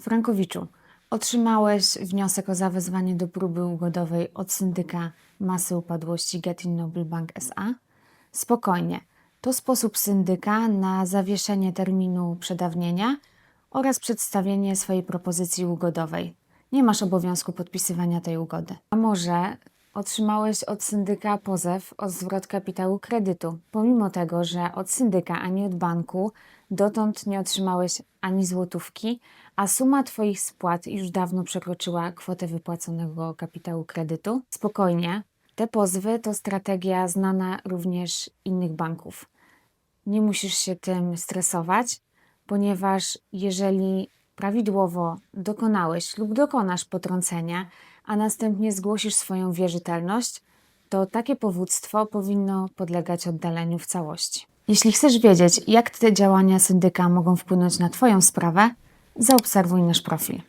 Frankowiczu, otrzymałeś wniosek o zawezwanie do próby ugodowej od syndyka masy upadłości Getin Noble Bank S.A. Spokojnie, to sposób syndyka na zawieszenie terminu przedawnienia oraz przedstawienie swojej propozycji ugodowej. Nie masz obowiązku podpisywania tej ugody. A może otrzymałeś od syndyka pozew o zwrot kapitału kredytu, pomimo tego, że od syndyka ani od banku dotąd nie otrzymałeś ani złotówki, a suma Twoich spłat już dawno przekroczyła kwotę wypłaconego kapitału kredytu? Spokojnie, te pozwy to strategia znana również innych banków. Nie musisz się tym stresować, ponieważ jeżeli prawidłowo dokonałeś lub dokonasz potrącenia, a następnie zgłosisz swoją wierzytelność, to takie powództwo powinno podlegać oddaleniu w całości. Jeśli chcesz wiedzieć, jak te działania syndyka mogą wpłynąć na Twoją sprawę, zaobserwuj nasz profil.